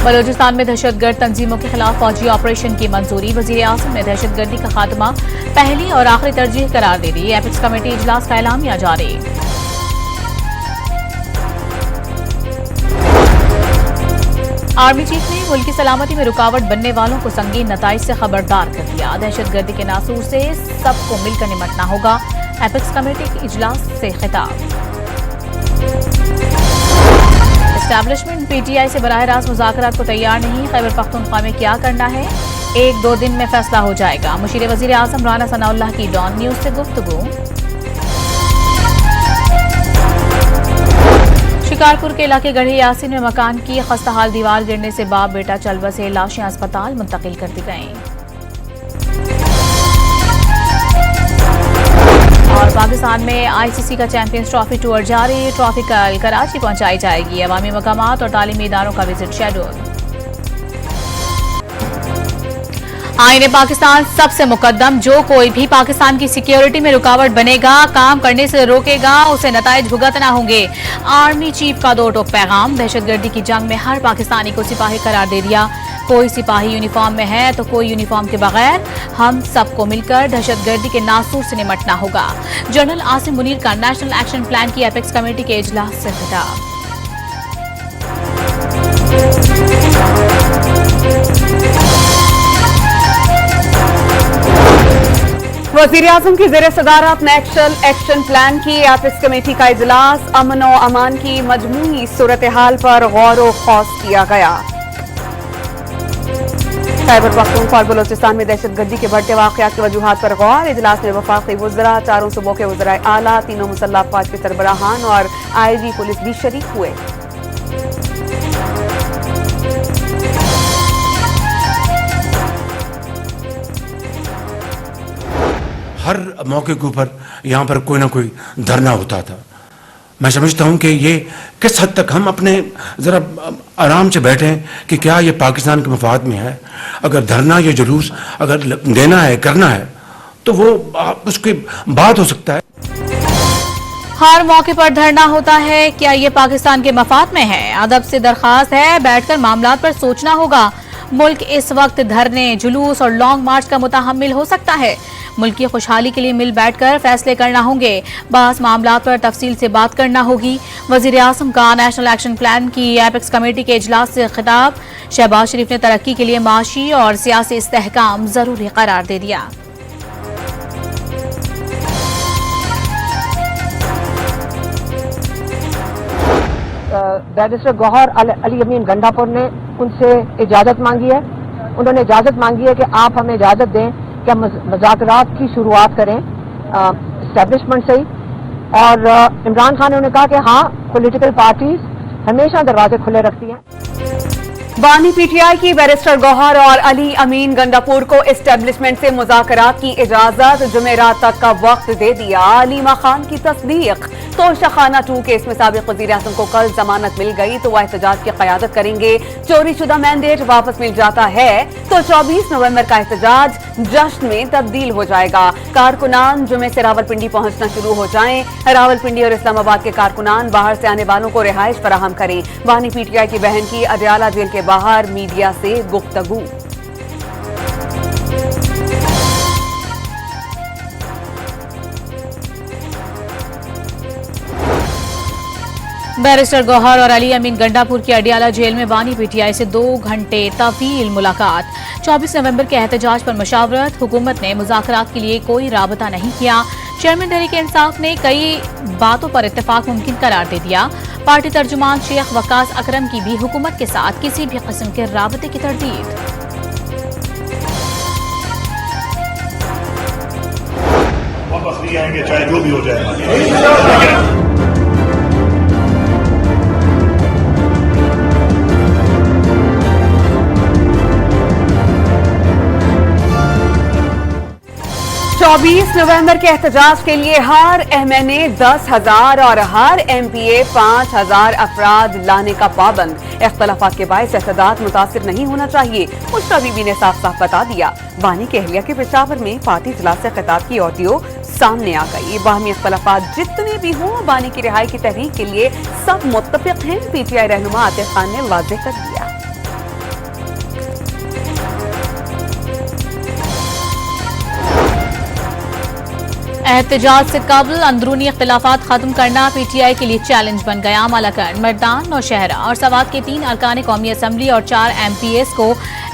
बलूचिस्तान में दहशतगर्द तंजीमों के खिलाफ फौजी ऑपरेशन की मंजूरी। वजीर आज़म ने दहशतगर्दी का खात्मा पहली और आखिरी तरजीह करार दे दी। एपिक्स कमेटी इजलास का एलामिया जारी। आर्मी चीफ ने मुल्क की सलामती में रुकावट बनने वालों को संगीन नताइज से खबरदार कर दिया। दहशतगर्दी के नासूर से सबको मिलकर निपटना होगा। एपिक्स कमेटी के इजलास से खिताब। एस्टैब्लिशमेंट पीटीआई से बराह रास्त मुज़ाकरात को तैयार नहीं। खैबर पख्तूनख्वा में क्या करना है, 1-2 दिन में फैसला हो जाएगा। मुशीर वजीर आज़म राना सनाउल्लाह की डॉन न्यूज से गुफ्तगू। शिकारपुर के इलाके गढ़ी यासीन में मकान की खस्ताहाल दीवार गिरने से बाप बेटा चल बसे। लाशें अस्पताल मुंतकिल कर दी गईं। और पाकिस्तान में आईसीसी का चैंपियंस ट्रॉफी टूर जारी। ट्रॉफी कल कराची पहुंचाई जाएगी। अवामी मकामात और तालीमी इदारों का विजिट शेड्यूल। आईने पाकिस्तान सबसे मुकद्दम। जो कोई भी पाकिस्तान की सिक्योरिटी में रुकावट बनेगा, काम करने से रोकेगा, उसे नताइज भुगतना होंगे। आर्मी चीफ का दो टोक पैगाम। दहशतगर्दी की जंग में हर पाकिस्तानी को सिपाही करार दे दिया। कोई सिपाही यूनिफॉर्म में है तो कोई यूनिफॉर्म के बगैर। हम सबको मिलकर दहशतगर्दी के नासूर से निपटना होगा। जनरल आसिम मुनीर का नेशनल एक्शन प्लान की एपेक्स कमेटी के इजलास से खिताब। वज़ीर आज़म की ज़ेर सदारत नेशनल एक्शन प्लान की एपिक्स कमेटी का इजलास। अमन व अमान की मजमूई सूरत हाल पर गौर व खौस किया गया। खैबर पख्तूनख्वा और बलूचिस्तान में दहशतगर्दी के बढ़ते वाक़यात की वजूहात पर गौर। इजलास में वफाकी वज़रा, चारों सूबों के वज़राए आला, तीनों मुसल्लह अफ़वाज के सरबराहान और आईजी पुलिस भी शरीक हुए। हर मौके के ऊपर यहाँ पर कोई ना कोई धरना होता था। मैं समझता हूँ कि ये किस हद तक हम अपने ज़रा आराम से बैठें कि क्या ये पाकिस्तान के मफाद में है। अगर धरना या जुलूस अगर देना है, करना है, तो वो उसकी बात हो सकता है। हर मौके पर धरना होता है, क्या ये पाकिस्तान के मफाद में है? अदब से दरखास्त है, बैठकर मामलात पर सोचना होगा। मुल्क इस वक्त धरने, जुलूस और लॉन्ग मार्च का मुतहम्मिल हो सकता है। मुल्क की खुशहाली के लिए मिल बैठकर फैसले करना होंगे। बास मामलात पर तफसील से बात करना होगी। वजीर आज़म का नेशनल एक्शन प्लान की एपिक्स कमेटी के इजलास से खिताब। शहबाज शरीफ ने तरक्की के लिए माशी और सियासी इस्तेहकाम जरूरी करार दे दिया। बैरिस्टर गौहर अली अमीन गंडापुर ने उनसे इजाजत मांगी है। उन्होंने इजाजत मांगी है कि आप हमें इजाजत दें कि हम मुज़ाकरात की शुरुआत करें इस्टेब्लिशमेंट से ही। और इमरान खान ने उन्हें कहा कि हाँ, पॉलिटिकल पार्टीज हमेशा दरवाजे खुले रखती हैं। बानी पीटीआई की बैरिस्टर गौहर और अली अमीन गंडापुर को इस्टेब्लिशमेंट से मुज़ाकरात की इजाजत जुमेरात तक का वक्त दे दिया। अलीमा खान की तस्दीक। तोशाखाना 2 केस में साबिक वज़ीर आज़म को कल जमानत मिल गई तो वह एहतजाज की क़यादत करेंगे। चोरी शुदा मैंडेट वापस मिल जाता है तो 24 नवंबर का एहतजाज जश्न में तब्दील हो जाएगा। कारकुनान जुमे से रावलपिंडी पहुंचना शुरू हो जाएं। रावलपिंडी और इस्लामाबाद के कारकुनान बाहर से आने वालों को रिहाइश फराहम करें। बानी पीटीआई की बहन की अडयाला जेल के बाहर मीडिया से गुफ्तगू। बैरिस्टर गौहर और अली अमीन गंडापुर की अडियाला जेल में बानी पीटीआई से 2 घंटे तवील मुलाकात। 24 नवंबर के एहतजाज पर मशावरत। हुकूमत ने मुज़ाकरात के लिए कोई राबता नहीं किया। चेयरमैन तहरीक इंसाफ ने कई बातों पर इत्तेफाक मुमकिन करार दे दिया। पार्टी तर्जुमान शेख वकास अकरम की भी हुकूमत के साथ किसी भी किस्म के राबते की तरदीद। वापस नहीं आएंगे चाहे जो भी हो जाए। 24 नवंबर के एहतजाज के लिए हर एमएनए 10,000 और हर एमपीए 5,000 अफराद लाने का पाबंद। इख्तलाफात के बायस एहतजाज मुतासिर नहीं होना चाहिए, मुश्ता बीबी ने साफ साफ बता दिया। बानी के अहलिया के पेशावर में पार्टी इजलास से खिताब की ऑडियो सामने आ गई। बाहमी इख्तलाफात जितने भी हों, बानी की रिहाई की तहरीक के लिए सब मुत्तफिक हैं, पीटीआई रहनुमा आतिफ खान ने वाज़ेह कर दिया। एहतजाज से कबल अंदरूनी इख्तिलाफात खत्म करना पीटीआई के लिए चैलेंज बन गया। मलाकंड, मर्दान, नौशहरा और सवात के 3 अरकान कौमी असम्बली और 4 MPs को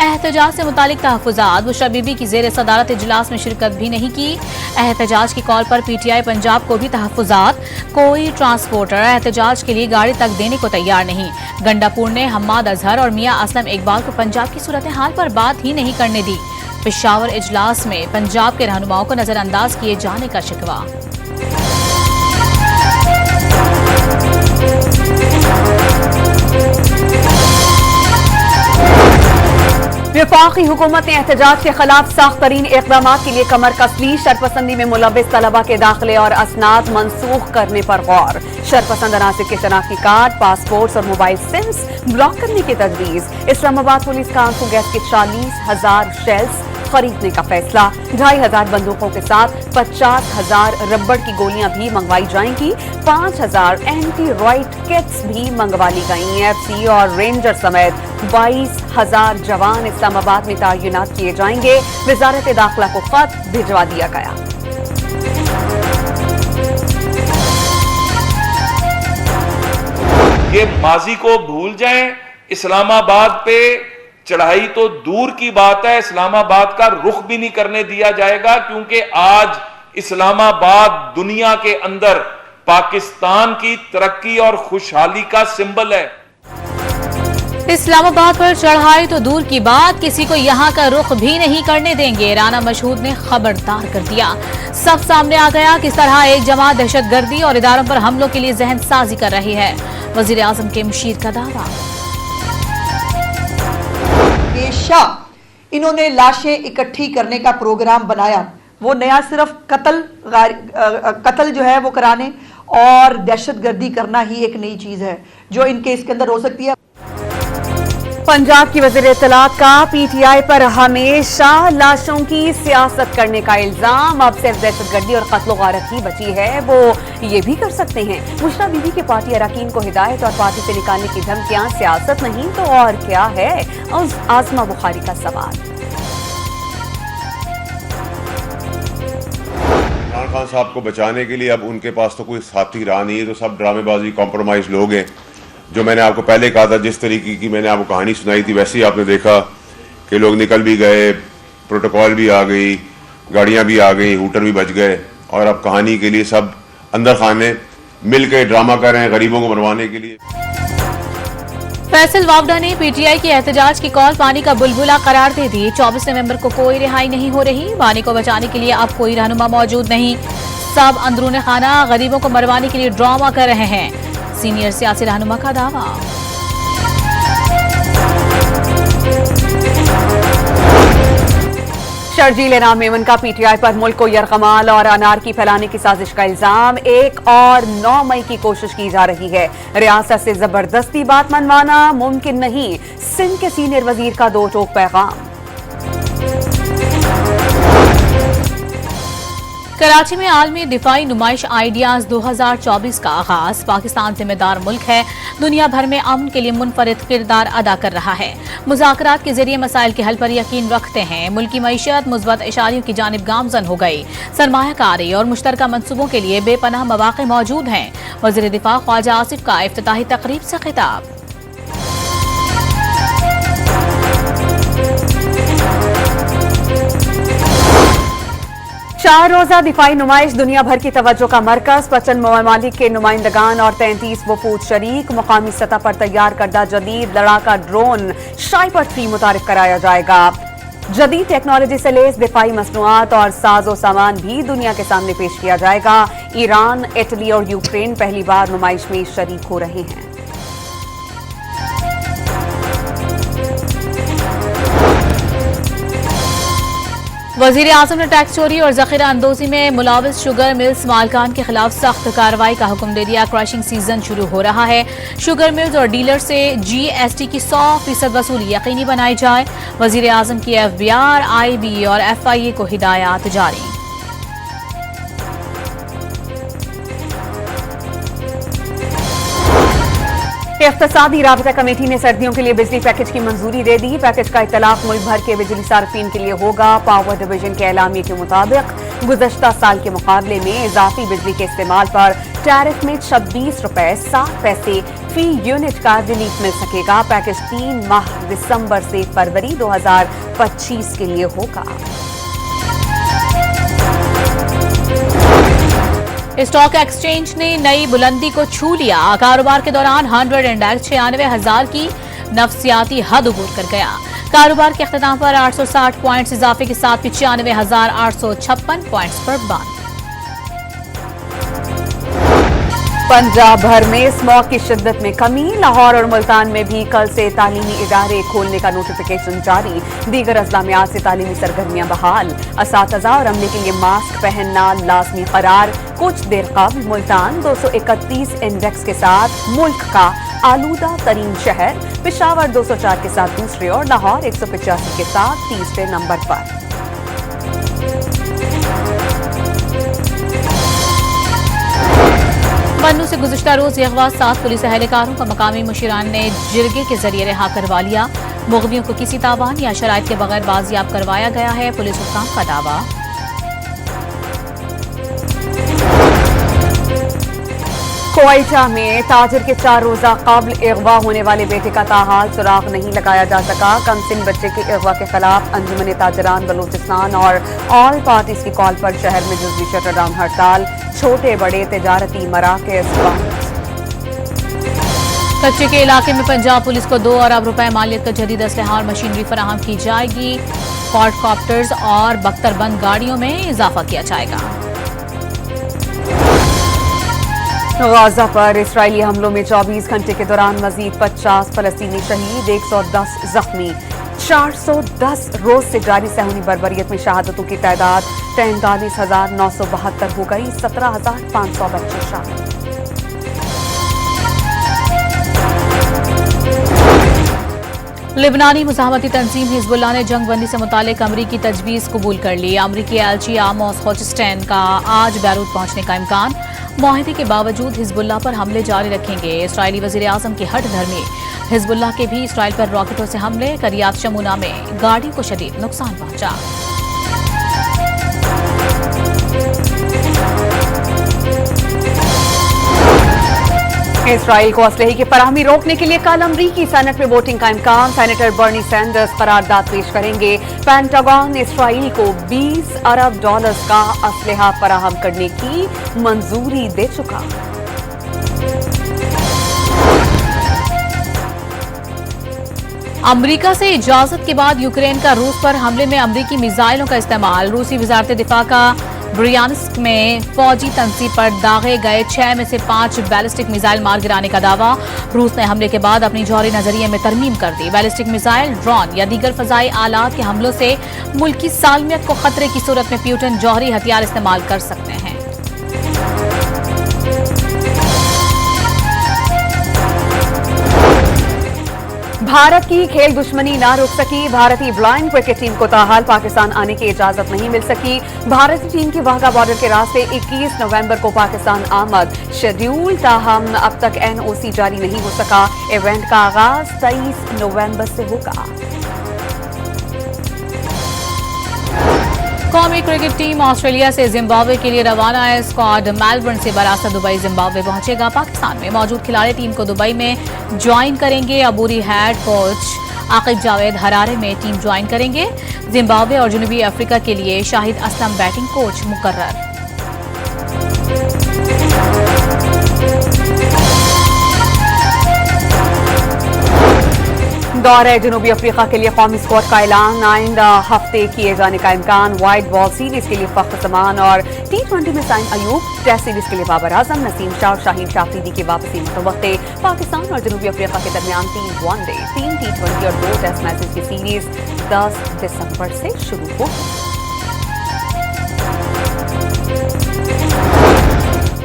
एहतजाज से मुतालिक तहफ़्फ़ुज़ात। बुशरा बीबी की ज़ेर सदारत इजलास में शिरकत भी नहीं की। एहतजाज की कॉल पर पीटीआई पंजाब को भी तहफ़्फ़ुज़ात। कोई ट्रांसपोर्टर एहतजाज के लिए गाड़ी तक देने को तैयार नहीं। गंडापुर ने हम्माद अजहर और मियां असलम इकबाल को पंजाब की सूरत हाल पर बात ही नहीं करने दी। पेशावर इजलास में पंजाब के रहनुमाओं को नजरअंदाज किए जाने का शिकवा। वफाकी हुकूमत ने एहतजाज के खिलाफ सख्त तरीन इकदाम के लिए कमर कस ली। शरपसंदी में मुलविस तलबा के दाखिले और असनाद मनसूख करने पर गौर। शरपसंद अनासिर के शनाख्ती कार्ड, पासपोर्ट और मोबाइल सिम्स ब्लॉक करने की तजवीज। इस्लामाबाद पुलिस का आंसू गैस के 40,000 शेल्स खरीदने का फैसला। 2,500 बंदूकों के साथ 50,000 रबड़ की गोलियां भी मंगवाई जाएंगी। 5,000 एंटी रॉइट किट्स भी मंगवा ली गई। FC और रेंजर समेत 22,000 जवान इस्लामाबाद में तैनात किए जाएंगे। वजारत दाखिला को खत भिजवा दिया गया। ये माजी को भूल जाएं। इस्लामाबाद पे चढ़ाई तो दूर की बात है, इस्लामाबाद का रुख भी नहीं करने दिया जाएगा, क्योंकि आज इस्लामाबाद दुनिया के अंदर पाकिस्तान की तरक्की और खुशहाली का सिंबल है। इस्लामाबाद पर चढ़ाई तो दूर की बात, किसी को यहां का रुख भी नहीं करने देंगे। राना मशहूद ने खबरदार कर दिया। सब सामने आ गया किस तरह एक जमात दहशतगर्दी और इदारों पर हमलों के लिए जहन साजी कर रही है। वजीर आजम के मुशीर का दावा। इन्होंने लाशें इकट्ठी करने का प्रोग्राम बनाया। वो नया सिर्फ कत्ल जो है वो कराने और दहशतगर्दी करना ही एक नई चीज है जो इनके इसके अंदर हो सकती है। पंजाब की वज़ीर इत्तलात का PTI पर हमेशा लाशों की सियासत करने का इल्जाम। अब सिर्फ दहशतगर्दी और कत्ल गारत ही बची है, वो ये भी कर सकते हैं। बुशरा बीबी के पार्टी अरकान को हिदायत और पार्टी से निकालने की धमकियां सियासत नहीं तो और क्या है? आजमा बुखारी का सवाल। इमरान खान साहब को बचाने के लिए अब उनके पास तो कोई साथी रहा नहीं है, तो सब ड्रामेबाजी कॉम्प्रोमाइज लोग हैं। जो मैंने आपको पहले कहा था, जिस तरीके की मैंने आपको कहानी सुनाई थी, वैसे ही आपने देखा कि लोग निकल भी गए, प्रोटोकॉल भी आ गई, गाड़ियां भी आ गई, हूटर भी बच गए, और अब कहानी के लिए सब अंदर खाने मिल के ड्रामा कर रहे हैं गरीबों को बनवाने के लिए। फैसल वावडा ने PTI की एहतजाज की कॉल पानी का बुलबुला करार दे दी। 24 नवंबर को कोई रिहाई नहीं हो रही। पानी को बचाने के लिए अब कोई रहनुमा मौजूद नहीं। सब अंदरूनी खाना गरीबों को मरवाने के लिए ड्रामा कर रहे हैं। सीनियर सियासी रहनुमा का दावा। शर्जील नाम मेमन का PTI पर मुल्क को यरगमाल और अनारकी फैलाने की साजिश का इल्जाम। 1 और 9 मई की कोशिश की जा रही है। रियासत से जबरदस्ती बात मनवाना मुमकिन नहीं। सिंध के सीनियर वजीर का 2 टोक पैगाम। कराची में आलमी दिफाई नुमाइश आइडियाज 2024 का आगाज। पाकिस्तान जिम्मेदार मुल्क है, दुनिया भर में अमन के लिए मुनफरिद किरदार अदा कर रहा है। मुज़ाकरात के जरिए मसाइल के हल पर यकीन रखते हैं। मुल्की मईशत मुस्बत इशारियों की जानिब गामजन हो गई। सरमायाकारी और मुश्तरका मंसूबों के लिए बेपनाह मौक़े मौजूद हैं। वज़ीर दिफा ख्वाजा आसिफ का इफ्तिताही तकरीब से खिताब। चार रोजा दिफाई नुमाइश दुनिया भर की तवज्जो का मरकज। 55 ममालिक के नुमाइंदगान और 33 वफूद शरीक। मुकामी सतह पर तैयार करदा जदीद लड़ाका ड्रोन शाइपर 3 मुतारिफ कराया जाएगा। जदीद टेक्नोलॉजी से लेस दिफाई मसनूआत और साजो सामान भी दुनिया के सामने पेश किया जाएगा। ईरान, इटली और यूक्रेन पहली बार नुमाइश में शरीक हो रहे हैं। वजीर आजम ने टैक्स चोरी और जखीरा अंदोजी में मुलाविस शुगर मिल्स मालकान के खिलाफ सख्त कार्रवाई का हुक्म दे दिया। क्रशिंग सीजन शुरू हो रहा है। शुगर मिल्स और डीलर से GST की 100% वसूली यकीनी बनाई जाए। वजीर आजम की FBR, IB और FIA को हिदायत जारी। इक़्तिसादी राबता कमेटी ने सर्दियों के लिए बिजली पैकेज की मंजूरी दे दी। पैकेज का इतलाक मुल्क भर के बिजली सार्फिन के लिए होगा। पावर डिवीजन के एलामिये के मुताबिक गुज़श्ता साल के मुकाबले में इजाफी बिजली के इस्तेमाल पर टैरिफ में 26 रुपए 60 पैसे फी यूनिट का रिलीफ मिल सकेगा। पैकेज 3 माह दिसंबर से फरवरी 2025 के लिए होगा। स्टॉक एक्सचेंज ने नई बुलंदी को छू लिया। कारोबार के दौरान 100 इंडेक्स 96,000 की नफसियाती हद अबूर कर गया। कारोबार के अख्ताम पर 860 पॉइंट्स इजाफे के साथ 95,856 पॉइंट्स पर बंद। पंजाब भर में स्मॉग की शिद्दत में कमी। लाहौर और मुल्तान में भी कल से तालीमी इदारे खोलने का नोटिफिकेशन जारी। दीगर अजला में आज से तालीमी सरगर्मियां बहाल। असातिज़ा और अमले के लिए मास्क पहनना लाजमी करार। कुछ देर कबल मुल्तान 231 इंडेक्स के साथ मुल्क का आलूदा तरीन शहर, पेशावर 204 के साथ दूसरे और लाहौर 185 के साथ तीसरे नंबर पर। मन्नू से गुज़िश्ता रोज अगवा 7 पुलिस एहलकारों का मकामी मुशीरान ने जिरगे के जरिए रिहा करवा लिया। मुग़वियों को किसी तावान या शराइत के बगैर बाजियाब करवाया गया है, पुलिस हुक्काम का दावा। क्वेटा में ताजिर के 4 रोजा कबल अगवा होने वाले बेटे का ताहाल सुराग नहीं लगाया जा सका। कमसिन बच्चे के अगवा के खिलाफ अंजुमन ताजरान बलूचिस्तान और ऑल पार्टीज की कॉल पर शहर में जुज़वी शटरडाउन हड़ताल। छोटे बड़े तिजारती मराकज़ बंद। कच्चे के इलाके में पंजाब पुलिस को 2 अरब रुपए मालियत का जदीद असलहा और मशीनरी फराहम की जाएगी। क्वाडकॉप्टर्स और बख्तरबंद गाड़ियों में इजाफा किया जाएगा। गाजा पर इसराइली हमलों में 24 घंटे के दौरान मजीद 50 फलस्तीनी शहीद, 110 जख्मी। 410 रोज से जारी सहूनी बर्बरियत में शहादतों की तादाद 43,972 हो गई। 17,500 बच्चे शामिल। लिबनानी मुजाहमती तंजीम हिजबुल्लाह ने जंग बंदी से मुतालिक अमरीकी तजवीज़ कबूल कर ली। अमरीकी एलची आमोस होचस्टेन का आज बैरूत पहुंचने का इम्कान। मुआहदे के बावजूद हिजबुल्लाह पर हमले जारी रखेंगे। इसराइली वज़ीर आज़म की हट धर्मी। हिजबुल्लाह के भी इसराइल पर रॉकेटों से हमले। करियात शमूना में गाड़ी को शदीद नुकसान पहुंचा। इसराइल को असलहे की फराहमी रोकने के लिए कल अमरीकी सेनेट में वोटिंग का इम्कान। सेनेटर बर्नी सैंडर्स करारदाद पेश करेंगे। पेंटागन इसराइल को $20 अरब का असलहा फराहम करने की मंजूरी दे चुका। अमरीका से इजाजत के बाद यूक्रेन का रूस पर हमले में अमरीकी मिसाइलों का इस्तेमाल। रूसी वजारत दिफा का ब्रियानस्क में फौजी तंसीब पर दागे गए 6 में से 5 बैलिस्टिक मिसाइल मार गिराने का दावा। रूस ने हमले के बाद अपनी जौहरी नजरिए में तरमीम कर दी। बैलिस्टिक मिसाइल, ड्रोन या दीगर फजाई आलात के हमलों से मुल्क की सालमियत को खतरे की सूरत में प्यूटन जौहरी हथियार इस्तेमाल कर सकते हैं। भारत की खेल दुश्मनी ना रुक सकी। भारतीय ब्लाइंड क्रिकेट टीम को ताहाल पाकिस्तान आने की इजाजत नहीं मिल सकी। भारतीय टीम की वाघा बॉर्डर के रास्ते 21 नवंबर को पाकिस्तान आमद शेड्यूल, ताहम अब तक NOC जारी नहीं हो सका। इवेंट का आगाज 23 नवंबर से होगा। कौमी क्रिकेट टीम ऑस्ट्रेलिया से जिम्बाब्वे के लिए रवाना है। स्क्वाड मेलबर्न से बरास्ता दुबई जिम्बाब्वे पहुंचेगा। पाकिस्तान में मौजूद खिलाड़ी टीम को दुबई में ज्वाइन करेंगे। अबूरी head coach Aqib Javed Harare में टीम ज्वाइन करेंगे। जिम्बाब्वे और जनूबी अफ्रीका के लिए शाहिद असलम बैटिंग कोच मुकर्रर। दौरे जनूबी अफ्रीका के लिए कौमी स्क्वाड का ऐलान। आइंदा हफ्ते किए जाने का इम्कान। वाइट बॉल सीरीज के लिए फख्र समान और T20 में साइन अयूब। टेस्ट सीरीज के लिए बाबर आजम, नसीम शाह और शाहीन शाफरीदी की वापसी मुतवक्के। पाकिस्तान और जनूबी अफ्रीका के दरमियान 3 वनडे, 3 T20 और 2 टेस्ट मैचेस की सीरीज 10 दिसंबर से शुरू होगी।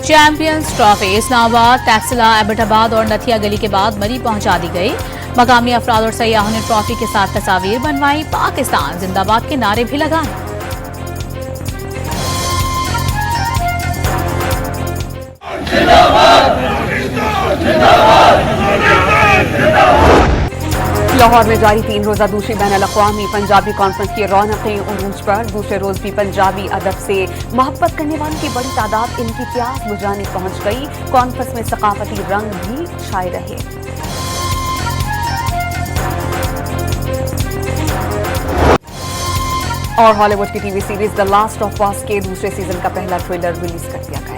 चैंपियंस ट्रॉफी इस्लामाबाद, तहसीला, एबटाबाद और नथिया गली के बाद मरी पहुंचा दी गई। मकामी अफराद और सयाहों ने ट्रॉफी के साथ तस्वीर बनवाई। पाकिस्तान जिंदाबाद के नारे भी लगाए। जिंदाबाद, जिंदाबाद, जिंदाबाद। लाहौर में जारी 3 रोजा दूसरी बैन अल-अक़वामी पंजाबी कॉन्फ्रेंस की रौनकें उरूज पर। दूसरे रोज भी पंजाबी अदब से मोहब्बत करने वालों की बड़ी तादाद इनकी प्यास बुझाने पहुंच गई। कॉन्फ्रेंस में सकाफती रंग भी छाए रहे। और हॉलीवुड की TV series the last of us के दूसरे सीजन का पहला ट्रेलर रिलीज कर दिया गया।